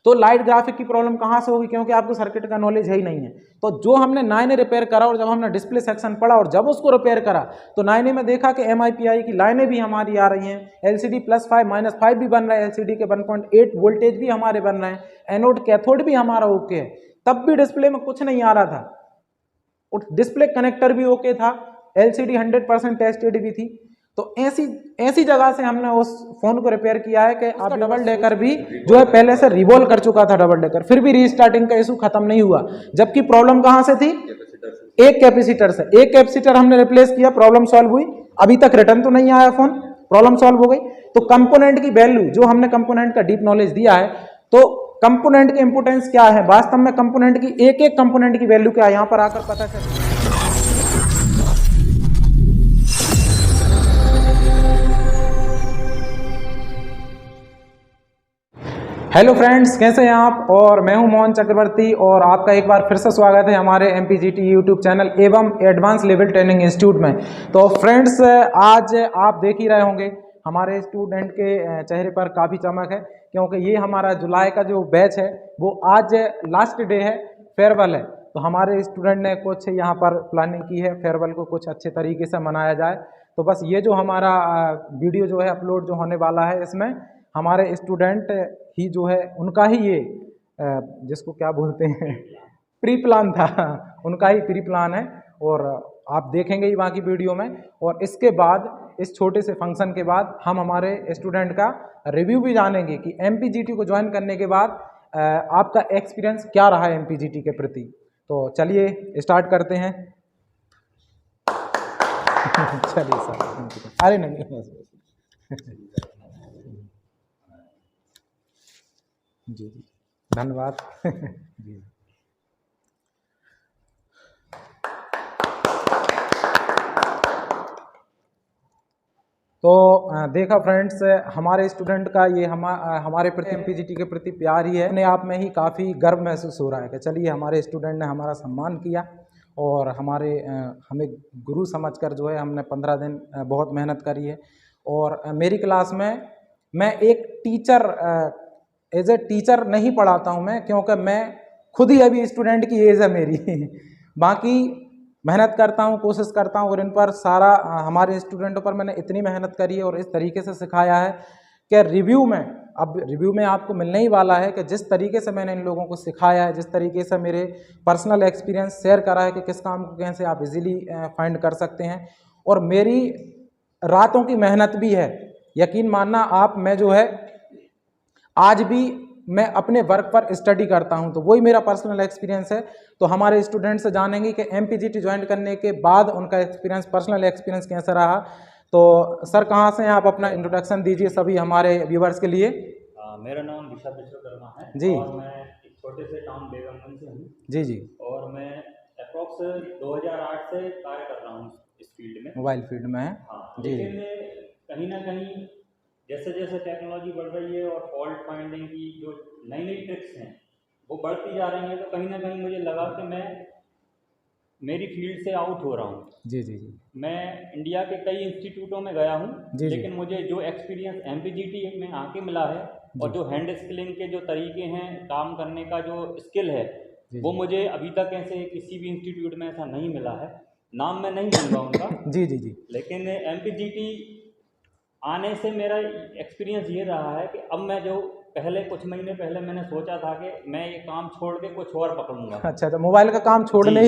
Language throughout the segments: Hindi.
तो लाइट ग्राफिक की प्रॉब्लम कहाँ से होगी, क्योंकि आपको सर्किट का नॉलेज है ही नहीं है। तो जो हमने 9A रिपेयर करा और जब हमने डिस्प्ले सेक्शन पढ़ा और जब उसको रिपेयर करा तो 9A में देखा कि MIPI की लाइनें भी हमारी आ रही हैं, LCD +5 -5 भी बन रहा है, LCD के 1.8 वोल्टेज भी हमारे बन रहे हैं, एनोड कैथोड भी हमारा ओके है। तब भी डिस्प्ले में कुछ नहीं आ रहा था, डिस्प्ले कनेक्टर भी ओके था, LCD 100% टेस्टेड भी थी। तो ऐसी जगह से हमने उस फोन को रिपेयर किया है कि आप डबल डेकर भी जो है पहले से रिवॉल्व कर चुका था डबल डेकर, फिर भी रीस्टार्टिंग का इशू खत्म नहीं हुआ। जबकि प्रॉब्लम कहां से थी, एक कैपेसिटर से। एक कैपेसिटर हमने रिप्लेस किया, प्रॉब्लम सॉल्व हुई। अभी तक रिटर्न तो नहीं आया फोन, प्रॉब्लम सॉल्व हो गई। तो कंपोनेंट की वैल्यू, जो हमने कंपोनेंट का डीप नॉलेज दिया है, तो कंपोनेंट की इंपोर्टेंस क्या है, वास्तव में कंपोनेंट की एक एक कंपोनेंट की वैल्यू क्या है, यहां पर आकर पता चले। हेलो फ्रेंड्स, कैसे हैं आप। और मैं हूं मोहन चक्रवर्ती और आपका एक बार फिर से स्वागत है हमारे MPGT यूट्यूब चैनल एवं एडवांस लेवल ट्रेनिंग इंस्टीट्यूट में। तो फ्रेंड्स, आज आप देख ही रहे होंगे हमारे स्टूडेंट के चेहरे पर काफ़ी चमक है, क्योंकि ये हमारा जुलाई का जो बैच है वो आज लास्ट डे है, फेयरवेल है। तो हमारे स्टूडेंट ने कुछ यहाँ पर प्लानिंग की है, फेयरवेल को कुछ अच्छे तरीके से मनाया जाए। तो बस ये जो हमारा वीडियो जो है अपलोड जो होने वाला है, इसमें हमारे स्टूडेंट ही जो है उनका ही ये जिसको क्या बोलते हैं प्री प्लान था, उनका ही प्री प्लान है। और आप देखेंगे ही बाकी वीडियो में। और इसके बाद, इस छोटे से फंक्शन के बाद, हम हमारे स्टूडेंट का रिव्यू भी जानेंगे कि MPGT को ज्वाइन करने के बाद आपका एक्सपीरियंस क्या रहा है MPGT के प्रति। तो चलिए स्टार्ट करते हैं। चलिए सर, अरे नहीं जी धन्यवाद। जी तो देखा फ्रेंड्स, हमारे स्टूडेंट का ये हमारे प्रति MPGT के प्रति प्यार ही है। अपने आप में ही काफ़ी गर्व महसूस हो रहा है कि चलिए हमारे स्टूडेंट ने हमारा सम्मान किया और हमें गुरु समझकर जो है हमने 15 दिन बहुत मेहनत करी है। और मेरी क्लास में मैं एक टीचर, एज ए टीचर नहीं पढ़ाता हूँ मैं, क्योंकि मैं खुद ही अभी स्टूडेंट की एज है मेरी बाकी मेहनत करता हूँ, कोशिश करता हूँ, और इन पर सारा हमारे स्टूडेंटों पर मैंने इतनी मेहनत करी है और इस तरीके से सिखाया है कि रिव्यू में आपको मिलने ही वाला है कि जिस तरीके से मैंने इन लोगों को सिखाया है, जिस तरीके से मेरे पर्सनल एक्सपीरियंस शेयर करा है कि किस काम को कैसे आप इजीली फाइंड कर सकते हैं। और मेरी रातों की मेहनत भी है, यकीन मानना आप। मैं जो है आज भी मैं अपने वर्क पर स्टडी करता हूं, तो वही मेरा पर्सनल एक्सपीरियंस है। तो हमारे स्टूडेंट से जानेंगे कि MPGT ज्वाइन करने के बाद उनका एक्सपीरियंस, पर्सनल एक्सपीरियंस कैसा रहा। तो सर, कहाँ से हैं आप, अपना इंट्रोडक्शन दीजिए सभी हमारे व्यूवर्स के लिए। मेरा नाम दिशा विश्वकर्मा है जी। और मैं एक छोटे से टाउन बेगमगंज से हूँ। जी जी। और मैं अप्रॉक्स 2008 से कार्य कर रहा हूँ इस फील्ड में, मोबाइल फील्ड में है। हाँ। जी। लेकिन कहीं ना कहीं जैसे जैसे टेक्नोलॉजी बढ़ रही है और फॉल्ट फाइंडिंग की जो नई नई ट्रिक्स हैं वो बढ़ती जा रही हैं, तो कहीं ना कहीं मुझे लगा कि मैं मेरी फील्ड से आउट हो रहा हूँ। जी जी जी। मैं इंडिया के कई इंस्टीट्यूटों में गया हूँ, जी। लेकिन मुझे जो एक्सपीरियंस MPGT में आके मिला है और जो हैंड स्किलिंग के जो तरीके हैं, काम करने का जो स्किल है, वो मुझे अभी तक ऐसे किसी भी इंस्टीट्यूट में ऐसा नहीं मिला है। नाम मैं नहीं लूँगा उनका जी जी जी। लेकिन MPGT आने से मेरा एक्सपीरियंस ये रहा है कि अब मैं जो पहले कुछ महीने पहले मैंने सोचा था कि मैं ये काम छोड़ के कुछ और पकड़ूंगा। अच्छा, मोबाइल का काम छोड़ना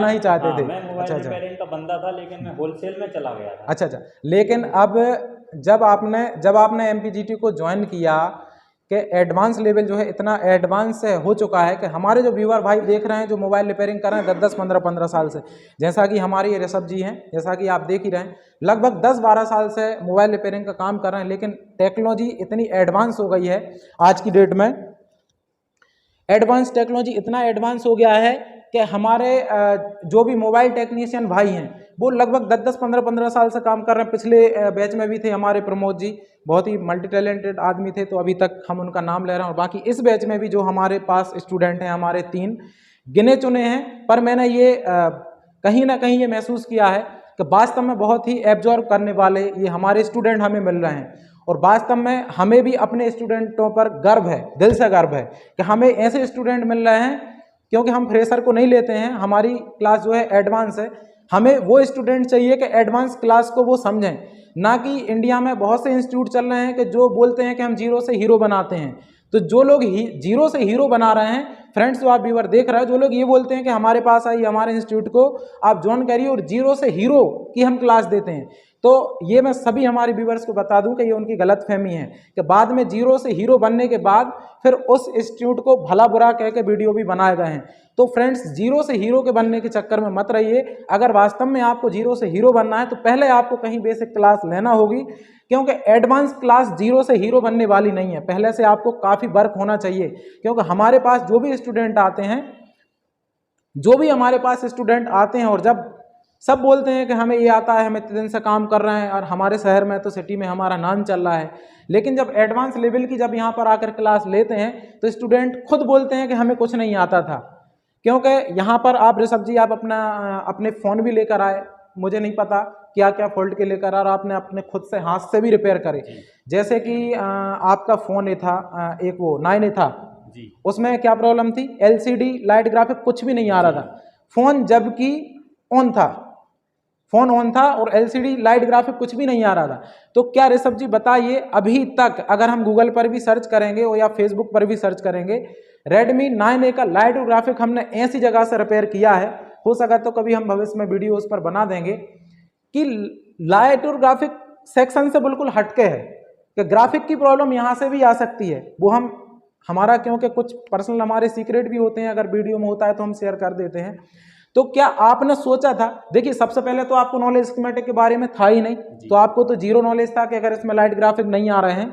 ही चाहते थे। मैं मोबाइल रिपेयरिंग का बंदा था, लेकिन मैं होलसेल में चला गया था। अच्छा। लेकिन अब जब आपने MPGT को ज्वाइन किया कि एडवांस लेवल जो है इतना एडवांस हो चुका है कि हमारे जो व्यूअर भाई देख रहे हैं, जो मोबाइल रिपेयरिंग कर रहे हैं 10-10, 15-15 साल से, जैसा कि हमारे ऋषभ जी हैं, जैसा कि आप देख ही रहे हैं, लगभग 10-12 साल से मोबाइल रिपेयरिंग का काम कर रहे हैं। लेकिन टेक्नोलॉजी इतनी एडवांस हो गई है आज की डेट में, एडवांस टेक्नोलॉजी इतना एडवांस हो गया है कि हमारे जो भी मोबाइल टेक्नीशियन भाई हैं वो लगभग 10-10, 15-15 साल से काम कर रहे हैं। पिछले बैच में भी थे हमारे प्रमोद जी, बहुत ही मल्टी टैलेंटेड आदमी थे, तो अभी तक हम उनका नाम ले रहे हैं। और बाकी इस बैच में भी जो हमारे पास स्टूडेंट हैं, हमारे 3 गिने चुने हैं, पर मैंने ये कहीं ना कहीं ये महसूस किया है कि वास्तव में बहुत ही एब्जॉर्ब करने वाले ये हमारे स्टूडेंट हमें मिल रहे हैं। और वास्तव में हमें भी अपने स्टूडेंटों पर गर्व है, दिल से गर्व है कि हमें ऐसे स्टूडेंट मिल रहे हैं, क्योंकि हम फ्रेशर को नहीं लेते हैं, हमारी क्लास जो है एडवांस है। हमें वो स्टूडेंट चाहिए कि एडवांस क्लास को वो समझें, ना कि इंडिया में बहुत से इंस्टीट्यूट चल रहे हैं कि जो बोलते हैं कि हम जीरो से हीरो बनाते हैं। तो जो लोग जीरो से हीरो बना रहे हैं, फ्रेंड्स जो आप व्यूअर देख रहे हैं, जो लोग ये बोलते हैं कि हमारे पास आइए, हमारे इंस्टीट्यूट को आप ज्वाइन करिए और जीरो से हीरो की हम क्लास देते हैं, तो ये मैं सभी हमारे व्यूअर्स को बता दूं कि ये उनकी गलतफहमी है कि बाद में जीरो से हीरो बनने के बाद फिर उस इंस्टीट्यूट को भला बुरा कह के वीडियो भी बनाए गए हैं। तो फ्रेंड्स, जीरो से हीरो के बनने के चक्कर में मत रहिए। अगर वास्तव में आपको जीरो से हीरो बनना है तो पहले आपको कहीं बेसिक क्लास लेना होगी, क्योंकि एडवांस क्लास जीरो से हीरो बनने वाली नहीं है। पहले से आपको काफ़ी वर्क होना चाहिए, क्योंकि हमारे पास जो भी स्टूडेंट आते हैं, और जब सब बोलते हैं कि हमें ये आता है, हम इतने दिन से काम कर रहे हैं और हमारे शहर में तो सिटी में हमारा नाम चल रहा है, लेकिन जब एडवांस लेवल की जब यहाँ पर आकर क्लास लेते हैं तो स्टूडेंट खुद बोलते हैं कि हमें कुछ नहीं आता था। क्योंकि यहाँ पर आप ऋषभ जी, आप अपने फ़ोन भी लेकर आए, मुझे नहीं पता क्या क्या फॉल्ट के लेकर आए, और आपने अपने खुद से हाथ से भी रिपेयर करे। जैसे कि आपका फ़ोन ये था, एक वो 9A था, उसमें क्या प्रॉब्लम थी, LCD लाइट ग्राफिक कुछ भी नहीं आ रहा था। फ़ोन जबकि ऑन था, फ़ोन ऑन था और LCD लाइट ग्राफिक कुछ भी नहीं आ रहा था। तो क्या ऋषभ जी बताइए, अभी तक अगर हम गूगल पर भी सर्च करेंगे और या फेसबुक पर भी सर्च करेंगे, Redmi 9A का लाइट और ग्राफिक हमने ऐसी जगह से रिपेयर किया है, हो सका तो कभी हम भविष्य में वीडियो उस पर बना देंगे, कि लाइट और ग्राफिक सेक्शन से बिल्कुल हटके है कि ग्राफिक की प्रॉब्लम यहाँ से भी आ सकती है। वो हमारा क्योंकि कुछ पर्सनल हमारे सीक्रेट भी होते हैं, अगर वीडियो में होता है तो हम शेयर कर देते हैं। तो क्या आपने सोचा था, देखिए सबसे पहले तो आपको नॉलेज स्कीमेटिक के बारे में था ही नहीं, तो आपको तो जीरो नॉलेज था कि अगर इसमें लाइट ग्राफिक नहीं आ रहे हैं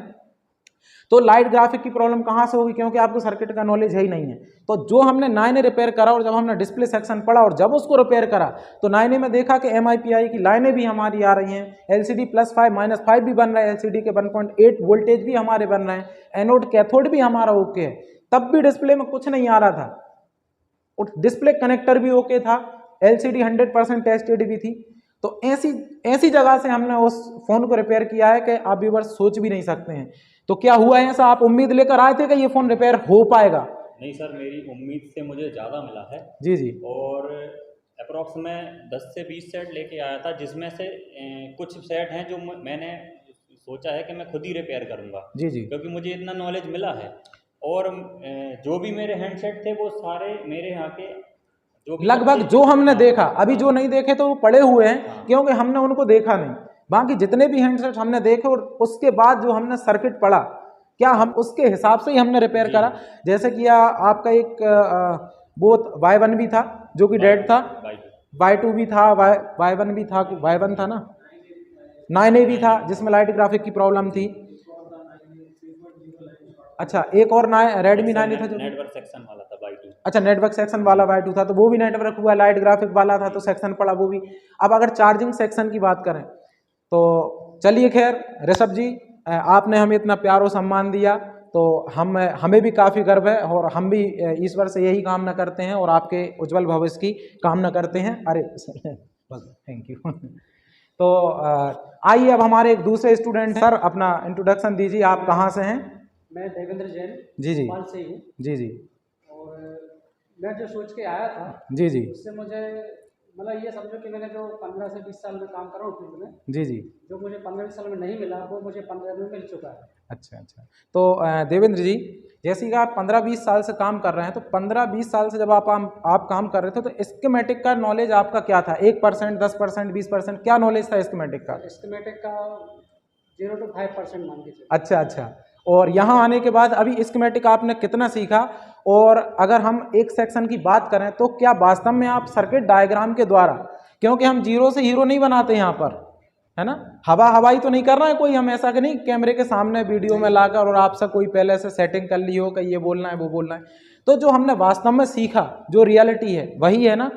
तो लाइट ग्राफिक की प्रॉब्लम कहाँ से होगी, क्योंकि आपको सर्किट का नॉलेज है ही नहीं है। तो जो हमने 9A रिपेयर करा और जब हमने डिस्प्ले सेक्शन पढ़ा और जब उसको रिपेयर करा तो 9A में देखा कि MIPI की लाइनें भी हमारी आ रही हैं, LCD +5 -5 भी बन रहा है, LCD के 1.8 वोल्टेज भी हमारे बन रहे हैं, एनोड कैथोड भी हमारा ओके है, तब भी डिस्प्ले में कुछ नहीं आ रहा था, और डिस्प्ले कनेक्टर भी ओके था, LCD 100% टेस्टेड भी थी। तो ऐसी जगह से हमने उस फोन को रिपेयर किया है कि आप भी बस सोच भी नहीं सकते हैं। तो क्या हुआ है ऐसा, आप उम्मीद लेकर आए थे कि ये फोन रिपेयर हो पाएगा? नहीं सर, मेरी उम्मीद से मुझे ज़्यादा मिला है। जी। और अप्रॉक्स में 10 से 20 सेट लेके आया था, जिसमें से कुछ सेट हैं जो मैंने सोचा है कि मैं खुद ही रिपेयर करूँगा, जी, क्योंकि मुझे इतना नॉलेज मिला है। और जो भी मेरे हैंडसेट थे वो सारे मेरे यहाँ के लगभग जो हमने देखा, अभी जो नहीं देखे तो वो पड़े हुए हैं, क्योंकि हमने उनको देखा नहीं। बाकी जितने भी हैंडसेट हमने देखे और उसके बाद जो हमने सर्किट पढ़ा, क्या हम उसके हिसाब से ही हमने रिपेयर करा। जैसे कि आपका एक वो Y1 भी था जो कि डेड था, Y2 भी था, Y1 भी था, Y1 था ना, 9A भी था जिसमें लाइट ग्राफिक की प्रॉब्लम थी। अच्छा, एक और Redmi 9A था जो नेटवर्क सेक्शन वाला था, Y2। अच्छा, नेटवर्क सेक्शन वाला Y2 था, तो वो भी नेटवर्क हुआ, लाइट ग्राफिक वाला था तो सेक्शन पड़ा वो भी। अब अगर चार्जिंग सेक्शन की बात करें तो चलिए, खैर ऋषभ जी, आपने हमें इतना प्यार और सम्मान दिया तो हमें भी काफ़ी गर्व है, और हम भी ईश्वर से यही कामना करते हैं और आपके उज्जवल भविष्य की कामना करते हैं। अरे थैंक यू। तो आइए अब हमारे एक दूसरे स्टूडेंट, सर अपना इंट्रोडक्शन दीजिए, आप कहाँ से हैं? मैं देवेंद्र जैन जी भोपाल से ही हूँ। जी। और मैं जो सोच के आया था जी उससे मुझे मतलब ये समझो कि मैंने जो 15 से 20 साल में काम कर रहा हूँ फील्ड में, जी, जो मुझे 15-20 साल में नहीं मिला वो मुझे 15 में मिल चुका है। अच्छा। तो देवेंद्र जी, जैसे कि आप 15-20 साल से काम कर रहे हैं, तो 15-20 साल से जब आप काम कर रहे थे तो स्कीमेटिक का नॉलेज आपका क्या था? 1%, 10%, 20%, क्या नॉलेज था स्कीमेटिक का? स्कीमेटिक का 0 to 5% मान के चलिए। अच्छा। और यहाँ आने के बाद अभी स्कीमेटिक आपने कितना सीखा? और अगर हम एक सेक्शन की बात करें तो क्या वास्तव में आप सर्किट डायग्राम के द्वारा, क्योंकि हम जीरो से हीरो नहीं बनाते यहाँ पर, है ना, हवाई तो नहीं कर रहा है कोई, हम ऐसा कि नहीं कैमरे के सामने वीडियो में लाकर और आपसे कोई पहले से सेटिंग कर ली हो कि ये बोलना है वो बोलना है। तो जो हमने वास्तव में सीखा, जो रियलिटी है वही है ना,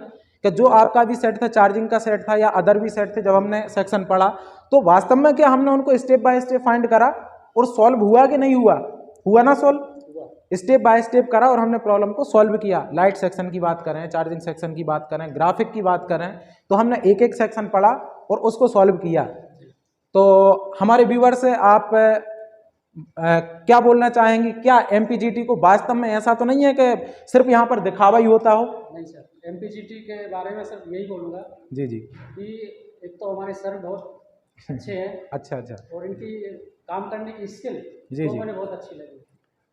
कि जो आपका भी सेट था, चार्जिंग का सेट था या अदर भी सेट थे, जब हमने सेक्शन पढ़ा तो वास्तव में क्या हमने उनको स्टेप बाय स्टेप फाइंड करा और सॉल्व हुआ कि नहीं हुआ ना सॉल्व, स्टेप बाय स्टेप करा और हमने प्रॉब्लम को सॉल्व किया। लाइट सेक्शन की बात करें, चार्जिंग सेक्शन की बात करें, ग्राफिक की बात करें, तो हमने एक एक सेक्शन पढ़ा और उसको सॉल्व किया। तो हमारे व्यूअर से आप क्या बोलना चाहेंगी, क्या एमपीजीटी को वास्तव में ऐसा तो नहीं है कि सिर्फ यहाँ पर दिखावा ही होता हो? नहीं सर, एमपीजीटी के बारे में सिर्फ यही बोलूँगा जी जी। कि एक तो हमारे सर बहुत अच्छे हैं अच्छा अच्छा। और इनकी काम करने की स्किल जी जी मुझे बहुत अच्छी लगी।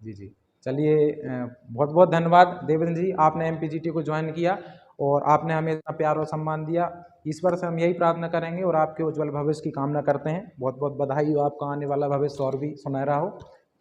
जी जी। चलिए बहुत बहुत धन्यवाद देवेंद्र जी, आपने एमपीजीटी को ज्वाइन किया और आपने हमें इतना प्यार और सम्मान दिया। ईश्वर से हम यही प्रार्थना करेंगे और आपके उज्जवल भविष्य की कामना करते हैं। बहुत बहुत बधाई हो, आपका आने वाला भविष्य और भी सुनहरा हो।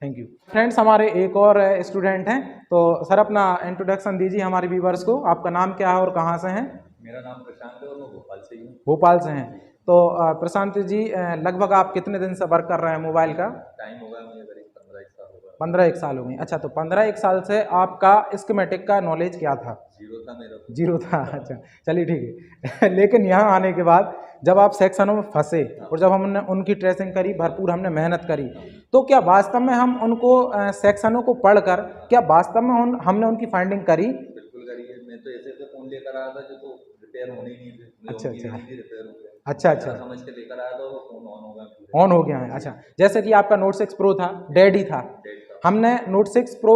Thank you. फ्रेंड्स, हमारे एक और स्टूडेंट हैं, तो सर अपना इंट्रोडक्शन दीजिए हमारे व्यूवर्स को। आपका नाम क्या है और कहाँ से हैं? मेरा नाम प्रशांत है और मैं भोपाल से ही हूँ। भोपाल से हैं। तो प्रशांत जी, लगभग आप कितने दिन से वर्क कर रहे हैं मोबाइल का? टाइम होगा मुझे करीब 15 साल होगा। 15 साल हो गए। अच्छा, तो 15 साल से आपका स्कीमेटिक का नॉलेज क्या था? जीरो था मेरा। जीरो था। अच्छा, चलिए ठीक है। लेकिन यहाँ आने के बाद जब आप सेक्शनों में फंसे और जब हमने उनकी ट्रेसिंग करी, भरपूर हमने मेहनत करी, तो क्या वास्तव में हम उनको सेक्शनों को पढ़कर क्या वास्तव में हमने उनकी फाइंडिंग करी? बिल्कुल करी है। मैं तो ऐसे फ़ोन लेकर आया था जो तो रिपेयर होने ही नहीं थे। अच्छा अच्छा। रिपेयर हो गया। अच्छा अच्छा। समझ के लेकर आया था वो फ़ोन ऑन हो गया। ऑन हो गया है। अच्छा, जैसे कि आपका नोट 6 प्रो था, डेड ही था। हमने नोट 6 प्रो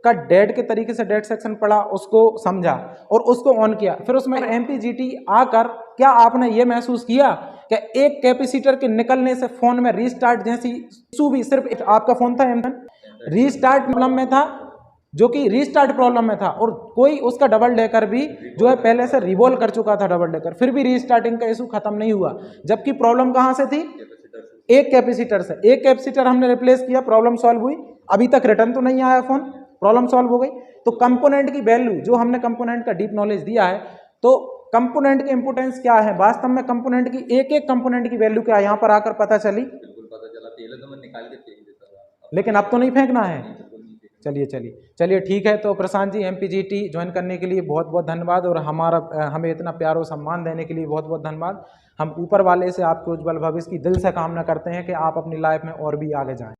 का डेड के तरीके से डेड सेक्शन पढ़ा, उसको समझा और उसको ऑन किया। फिर उसमें एमपीजीटी आकर क्या आपने ये महसूस किया कि एक कैपेसिटर के निकलने से फोन में रीस्टार्ट जैसी इशू भी, सिर्फ आपका फोन था रीस्टार्ट प्रॉब्लम में था, जो कि रीस्टार्ट प्रॉब्लम में था, और कोई उसका डबल डेकर भी जो है पहले से रिवॉल्व कर चुका था डबल डेकर, फिर भी रीस्टार्टिंग का इशू खत्म नहीं हुआ। जबकि प्रॉब्लम कहाँ से थी? एक कैपेसिटर से। एक कैपेसिटर हमने रिप्लेस किया, प्रॉब्लम सॉल्व हुई। अभी तक रिटर्न तो नहीं आया फोन, प्रॉब्लम सॉल्व हो गई। तो कंपोनेंट की वैल्यू, जो हमने कंपोनेंट का डीप नॉलेज दिया है, तो कंपोनेंट की इंपोर्टेंस क्या है, वास्तव में कंपोनेंट की एक एक कंपोनेंट की वैल्यू क्या है, यहाँ पर आकर पता चली। बिल्कुल पता चला। पहले तो मैं निकाल के फेंक देता था, लेकिन अब तो नहीं फेंकना है। चलिए चलिए चलिए ठीक है। तो प्रशांत जी, एमपीजीटी ज्वाइन करने के लिए बहुत बहुत धन्यवाद और हमें इतना प्यार और सम्मान देने के लिए बहुत बहुत धन्यवाद। हम ऊपर वाले से आपके उज्जवल भविष्य की दिल से कामना करते हैं कि आप अपनी लाइफ में और भी आगे जाएं।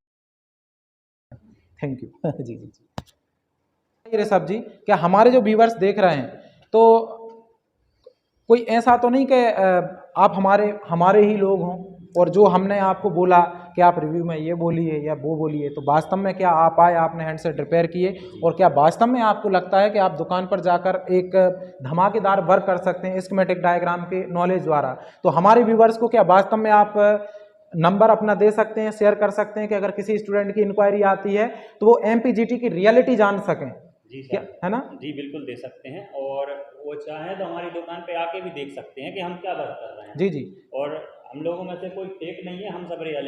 Thank you. जी जी जी। ऋषभ जी, क्या हमारे जो व्यूवर्स देख रहे हैं, तो कोई ऐसा तो नहीं कि आप हमारे ही लोग हों और जो हमने आपको बोला कि आप रिव्यू में ये बोलिए या वो बोलिए, तो वास्तव में क्या आप आए, आपने हैंडसेट रिपेयर किए, और क्या वास्तव में आपको लगता है कि आप दुकान पर जाकर एक धमाकेदार वर्क कर सकते हैं स्कीमेटिक डायग्राम के नॉलेज द्वारा? तो हमारे व्यूवर्स को क्या वास्तव में आप नंबर अपना दे सकते हैं, शेयर कर सकते हैं कि अगर किसी स्टूडेंट की इंक्वायरी आती है तो वो एमपीजीटी की रियलिटी जान सकें? जी क्या सर, है ना? जी बिल्कुल दे सकते हैं, और वो चाहे तो हमारी दुकान पे आके भी देख सकते हैं कि हम क्या वर्क कर रहे हैं। जी जी। और हम लोगों में से कोई फेक नहीं है, हम सब रियल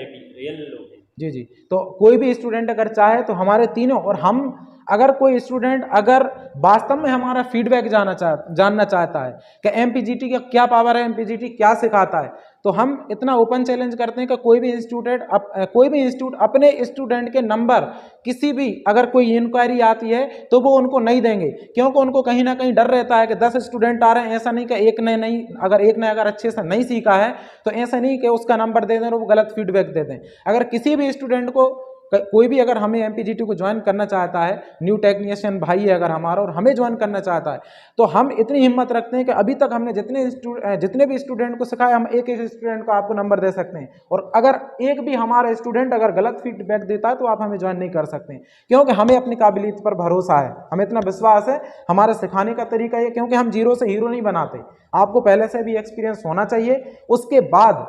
लोग हैं। जी जी। तो कोई भी स्टूडेंट अगर चाहे तो हमारे तीनों, और हम अगर कोई स्टूडेंट अगर वास्तव में हमारा फीडबैक जानना चाहता है कि एमपीजीटी का क्या पावर है, एमपीजीटी क्या सिखाता है, तो हम इतना ओपन चैलेंज करते हैं कि कोई भी इंस्टीट्यूट अपने स्टूडेंट के नंबर, किसी भी अगर कोई इंक्वायरी आती है तो वो उनको नहीं देंगे, क्योंकि उनको कहीं ना कहीं डर रहता है कि 10 स्टूडेंट आ रहे हैं, ऐसा नहीं कि एक ने अगर अच्छे से नहीं सीखा है तो ऐसा नहीं कि उसका नंबर दे दें और वो गलत फीडबैक दे दें। अगर किसी भी स्टूडेंट को कोई भी अगर हमें एमपीजीटी को ज्वाइन करना चाहता है, न्यू टेक्नीशियन भाई है अगर हमारा और हमें ज्वाइन करना चाहता है, तो हम इतनी हिम्मत रखते हैं कि अभी तक हमने जितने भी स्टूडेंट को सिखाया, हम एक एक स्टूडेंट को आपको नंबर दे सकते हैं, और अगर एक भी हमारा स्टूडेंट अगर गलत फीडबैक देता है तो आप हमें ज्वाइन नहीं कर सकते हैं, क्योंकि हमें अपनी काबिलियत पर भरोसा है, हमें इतना विश्वास है हमारे सिखाने का तरीका ये, क्योंकि हम जीरो से हीरो नहीं बनाते। आपको पहले से भी एक्सपीरियंस होना चाहिए, उसके बाद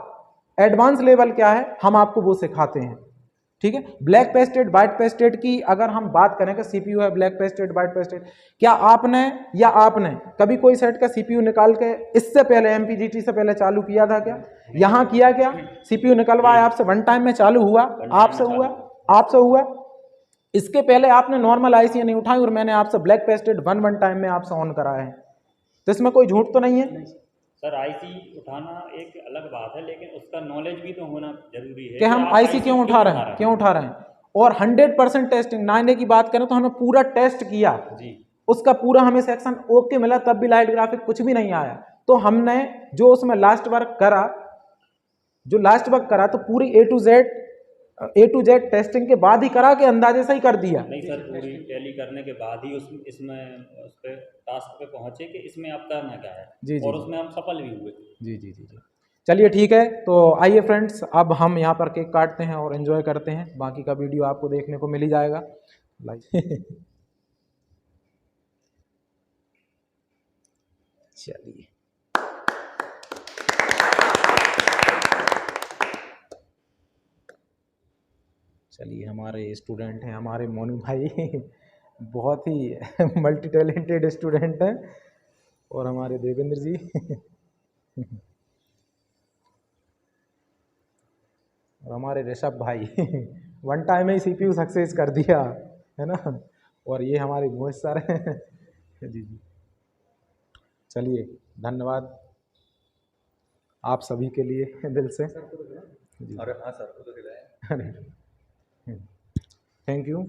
एडवांस लेवल क्या है हम आपको वो सिखाते हैं। ठीक है। ब्लैक पेस्टेड व्हाइट पेस्टेड की अगर हम बात करें कि सीपीयू है ब्लैक पेस्टेड व्हाइट पेस्टेड, क्या आपने कभी कोई सेट का सीपीयू निकाल के इससे पहले एमपीजीटी से पहले चालू किया था क्या? यहाँ किया क्या? सीपीयू निकलवाया आपसे, वन टाइम में चालू हुआ, आपसे हुआ। इसके पहले आपने नॉर्मल आईसी नहीं उठाई और मैंने आपसे ब्लैक पेस्टेड वन टाइम में आपसे ऑन कराया है, तो इसमें कोई झूठ तो नहीं है? सर, आईसी उठाना एक अलग बात है, लेकिन उसका नॉलेज भी तो होना जरूरी है कि हम आईसी क्यों उठा रहे हैं। और 100% टेस्टिंग 9A की बात करें तो हमने पूरा टेस्ट किया जी, उसका पूरा हमें सेक्शन ओके मिला, तब भी लाइट ग्राफिक कुछ भी नहीं आया। तो हमने जो उसमें लास्ट वर्क करा तो पूरी ए टू जेड टेस्टिंग के बाद ही करा के अंदाजे से ही कर दिया। नहीं सर, पूरी टैली करने के बाद ही इसमें उस पे टास्क पे पहुंचे कि इसमें आप करना क्या है। जी, और उसमें हम सफल भी हुए। जी जी जी जी। चलिए ठीक है, तो आइए फ्रेंड्स, अब हम यहाँ पर केक काटते हैं और एंजॉय करते हैं। बाकी का वीडियो आपको देखने को मिल ही जाएगा। चलिए चलिए, हमारे स्टूडेंट हैं, हमारे मोनू भाई बहुत ही मल्टी टैलेंटेड स्टूडेंट हैं, और हमारे देवेंद्र जी और हमारे ऋषभ भाई वन टाइम में ही CPU सक्सेस कर दिया है ना। और ये हमारे मोहित सर हैं जी जी। चलिए, धन्यवाद आप सभी के लिए दिल से। और हाँ सर को तो खिलाया। Thank you.